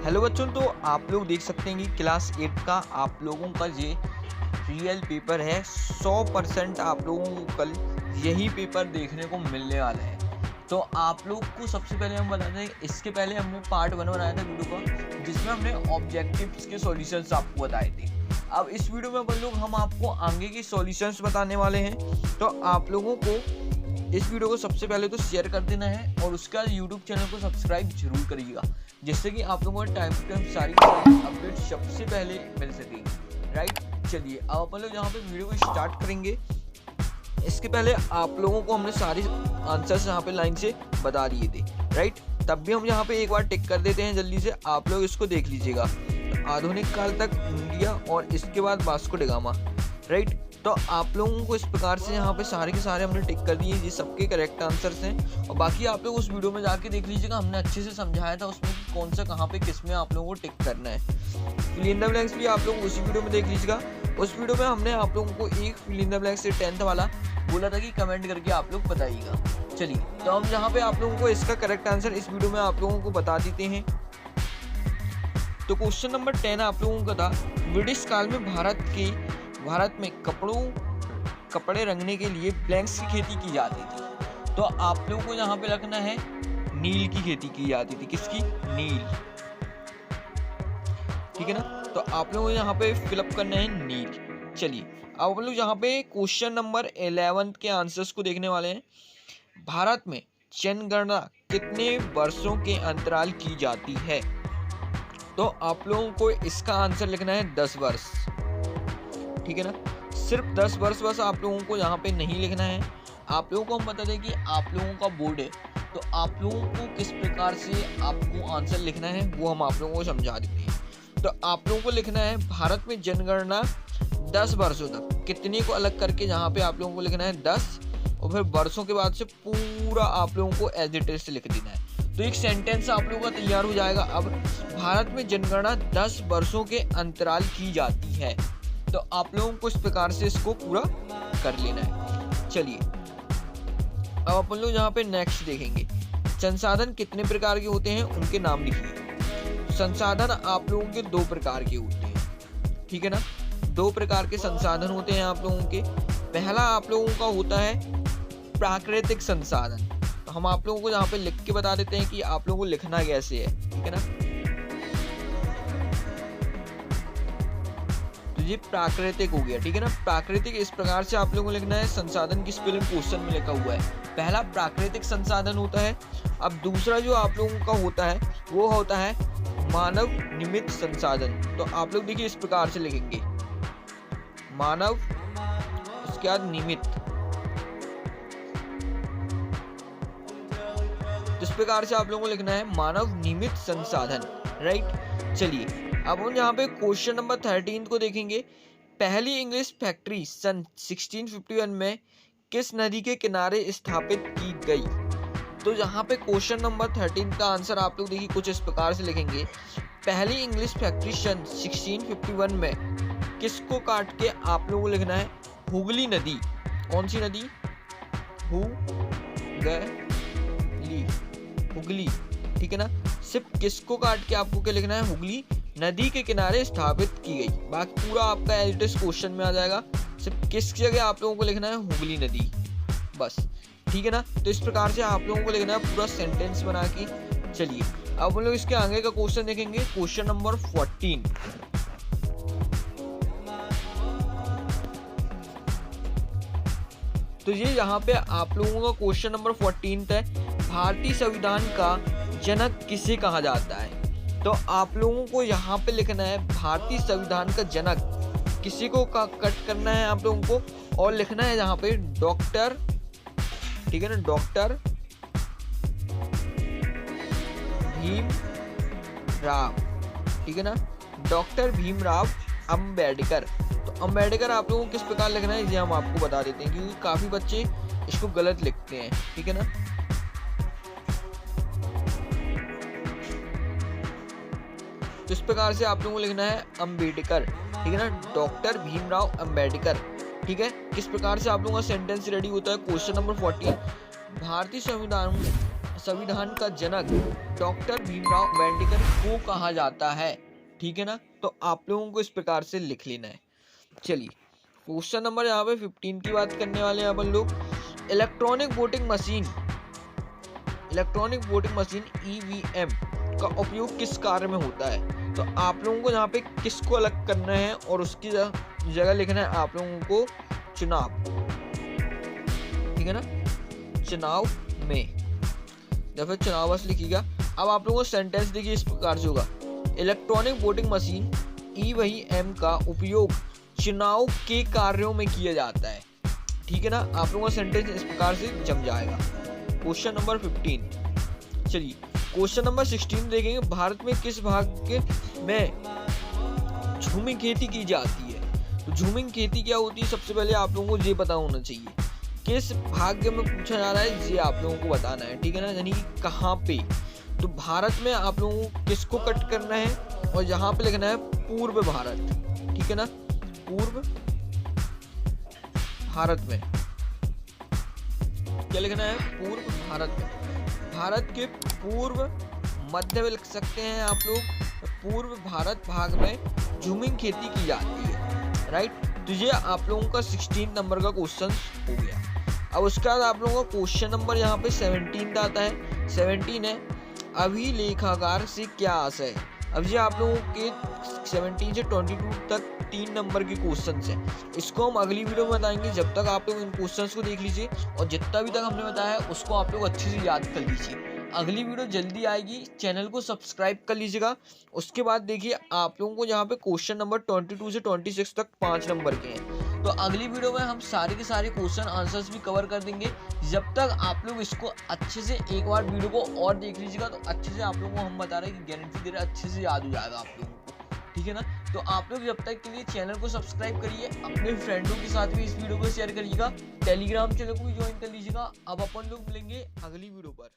Hello बच्चों, तो आप लोग देख सकते हैं कि क्लास 8 का आप लोगों का ये रियल पेपर है। 100% आप लोगों को कल यही पेपर देखने को मिलने वाला है। तो आप लोग को सबसे पहले हम बताते हैं, इसके पहले हमने पार्ट 1 बनाया था वीडियो का, जिसमें हमने ऑब्जेक्टिव्स के सॉल्यूशंस आपको बताए थे। अब इस वीडियो में अपन लोग हम आपको आगे की सॉल्यूशंस बताने वाले हैं। तो आप लोगों को इस वीडियो को सबसे पहले तो शेयर कर देना है और उसके बाद यूट्यूब चैनल को सब्सक्राइब जरूर करिएगा, जिससे कि आप लोगों को टाइम टू टाइम सारी अपडेट सबसे पहले मिल सकेगी। राइट, चलिए अब अपन लोग यहाँ पे वीडियो को स्टार्ट करेंगे। इसके पहले आप लोगों को हमने सारे आंसर्स यहाँ पे लाइन से बता दिए थे। राइट, तब भी हम यहाँ पे एक बार टिक कर देते हैं जल्दी से, आप लोग इसको देख लीजिएगा। आधुनिक काल तक इंडिया और इसके बाद वास्को डी गामा। राइट, तो आप लोगों को इस प्रकार से यहाँ पे सारे के सारे हमने टिक कर दिए, ये सबके करेक्ट आंसर्स हैं। और बाकी आप लोग उस वीडियो में जाके देख लीजिएगा, हमने अच्छे से समझाया था उसमें कौन सा कहाँ पे किस में आप लोगों को टिक करना है। फिल इन द ब्लैंक्स भी आप लोग उसी वीडियो में देख लीजिएगा। उस वीडियो में हमने आप लोगों को एक फिल इन द ब्लैंक्स से 10th वाला बोला था कि कमेंट करके आप लोग बताइएगा। चलिए, तो हम यहाँ पे आप लोगों को इसका करेक्ट आंसर इस वीडियो में आप लोगों को बता देते हैं। तो क्वेश्चन नंबर 10 आप लोगों का था, ब्रिटिश काल में भारत में कपड़े रंगने के लिए ब्लैंक्स की खेती की जाती थी। तो आप लोगों को यहाँ पे रखना है नील की खेती की जाती थी। किसकी? नील। ठीक है ना, तो आप लोगों को यहाँ पे फिलअप करना है नील। चलिए, अब हम लोग यहाँ पे क्वेश्चन नंबर 11 के आंसर्स को देखने वाले हैं। भारत में जनगणना कितने वर्षों के अंतराल की जाती है? तो आप लोगों को इसका आंसर लिखना है 10 वर्ष। ठीक है ना, सिर्फ 10 वर्ष बस आप लोगों को यहाँ पे नहीं लिखना है। आप लोगों को हम बता दें कि आप लोगों का बोर्ड है, तो आप लोगों को किस प्रकार से आपको आंसर लिखना है वो हम आप लोगों को समझा देते हैं। तो आप लोगों को लिखना है भारत में जनगणना 10 वर्षों तक, कितने को अलग करके यहाँ पे आप लोगों को लिखना है 10, और फिर वर्षों के बाद से पूरा आप लोगों को एज इट इज से लिख देना है। तो एक सेंटेंस आप लोगों का तैयार हो जाएगा। अब भारत में जनगणना 10 वर्षों के अंतराल की जाती है, तो आप लोगों को इस प्रकार से इसको पूरा कर लेना है। चलिए, अब अपन लोग यहाँ पे नेक्स्ट देखेंगे, संसाधन कितने प्रकार के होते हैं उनके नाम लिखिए। संसाधन आप लोगों के 2 प्रकार के होते हैं। ठीक है ना, 2 प्रकार के संसाधन होते हैं आप लोगों के। पहला आप लोगों का होता है प्राकृतिक संसाधन। तो हम आप लोगों को यहाँ पे लिख के बता देते हैं कि आप लोगों को लिखना कैसे है। ठीक है ना, ये प्राकृतिक हो गया। ठीक है ना, प्राकृतिक इस प्रकार से आप लोगों को लिखना है। संसाधन की स्पेलिंग क्वेश्चन में लिखा हुआ है। पहला प्राकृतिक संसाधन होता है। अब दूसरा जो आप लोगों का होता है वो होता है मानव निमित्त संसाधन। तो आप लोग देखिए इस प्रकार से लिखेंगे, मानव, उसके बाद निमित्त। इस प्रकार से आप लोगों को लिखना है मानव निमित्त संसाधन। राइट, चलिए अब हम यहाँ पे क्वेश्चन नंबर 13 को देखेंगे। पहली इंग्लिश फैक्ट्री सन 1651 में किस नदी के किनारे स्थापित की गई? तो यहाँ पे क्वेश्चन नंबर 13 का आंसर आप लोग देखिए कुछ इस प्रकार से लिखेंगे, पहली इंग्लिश फैक्ट्री सन 1651 में किसको काट के आप लोगों को लिखना है हुगली नदी। कौन सी नदी? हुगली। ठीक है ना, सिर्फ किसको काट के आपको क्या लिखना है? हुगली नदी के किनारे स्थापित की गई। बाकी पूरा आपका एज इट इज क्वेश्चन में आ जाएगा, सिर्फ किस जगह आप लोगों को लिखना है हुगली नदी, बस। ठीक है ना, तो इस प्रकार से आप लोगों को लिखना है पूरा सेंटेंस बना के। चलिए, अब हम लोग इसके आगे का क्वेश्चन देखेंगे, क्वेश्चन नंबर 14। तो ये यहाँ पे आप लोगों का क्वेश्चन नंबर 14 है, भारतीय संविधान का जनक किसे कहा जाता है? तो आप लोगों को यहाँ पे लिखना है भारतीय संविधान का जनक किसी को कट करना है आप लोगों को, और लिखना है यहाँ पे डॉक्टर। ठीक है ना, डॉक्टर भीमराव। ठीक है ना, डॉक्टर भीमराव अंबेडकर। तो अंबेडकर आप लोगों को किस प्रकार लिखना है ये हम आपको बता देते हैं, क्योंकि काफी बच्चे इसको गलत लिखते हैं। ठीक है ना, तो इस प्रकार से आप लोगों को लिखना है अंबेडकर। ठीक है ना, डॉक्टर भीमराव अंबेडकर। ठीक है, किस प्रकार से आप लोगों का सेंटेंस रेडी होता है? क्वेश्चन नंबर 14, भारतीय संविधान का जनक डॉक्टर भीमराव अंबेडकर को कहा जाता है? ठीक है ना, तो आप लोगों को इस प्रकार से लिख लेना है। चलिए क्वेश्चन नंबर यहाँ पे 15 की बात करने वाले हैं अपन लोग। इलेक्ट्रॉनिक वोटिंग मशीन ईवीएम का उपयोग किस कार्य में होता है? तो आप लोगों को यहाँ पे किसको अलग करना है और उसकी जगह लिखना है आप लोगों को चुनाव, ठीक है ना, चुनाव में, या फिर चुनाव बस लिखिएगा। अब आप लोगों को सेंटेंस देखिए इस प्रकार से होगा, इलेक्ट्रॉनिक वोटिंग मशीन ईवीएम का उपयोग चुनाव के कार्यों में किया जाता है। ठीक है ना, आप लोगों का सेंटेंस इस प्रकार से जम जाएगा। Question number 15। चलिए क्वेश्चन नंबर 16 देखेंगे। भारत में किस भाग में झूमिंग खेती की जाती है? तो झूमिंग खेती क्या होती है, सबसे पहले आप लोगों को ये पता होना चाहिए। किस भाग में पूछा जा रहा है ये आप लोगों को बताना है, ठीक है ना, यानी कि कहाँ पे। तो भारत में आप लोगों को किसको कट करना है और यहाँ पे लिखना है पूर्व भारत, ठीक है ना, पूर्व भारत में क्या लिखना है, पूर्व भारत में। भारत के पूर्व मध्य में लिख सकते हैं आप लोग, पूर्व भारत भाग में झूमिंग खेती की जाती है, राइट। तो ये आप लोगों का 16 नंबर का क्वेश्चन हो गया। अब उसके बाद आप लोगों का क्वेश्चन नंबर यहाँ पे 17 आता है। 17 है, अभिलेखागार से क्या आशय है? अब ये आप लोगों के 17 से 22 तक 3 नंबर के क्वेश्चन हैं। इसको हम अगली वीडियो में बताएंगे। जब तक आप लोग इन क्वेश्चंस को देख लीजिए और जितना भी तक हमने बताया है उसको आप लोग अच्छे से याद कर लीजिए। अगली वीडियो जल्दी आएगी, चैनल को सब्सक्राइब कर लीजिएगा। उसके बाद देखिए आप लोगों को यहाँ पे क्वेश्चन नंबर 22 से 26 तक 5 नंबर के हैं। तो अगली वीडियो में हम सारे के सारे क्वेश्चन आंसर्स भी कवर कर देंगे। जब तक आप लोग इसको अच्छे से एक बार वीडियो को और देख लीजिएगा तो अच्छे से आप लोगों को हम बता रहे हैं कि गारंटी दे रहे हैं अच्छे से याद हो जाएगा आप लोगों को, ठीक है ना। तो आप लोग जब तक के लिए चैनल को सब्सक्राइब करिए, अपने फ्रेंडों के साथ भी इस वीडियो को शेयर करिएगा, टेलीग्राम चैनल को भी ज्वाइन कर लीजिएगा। अब अपन लोग मिलेंगे अगली वीडियो पर।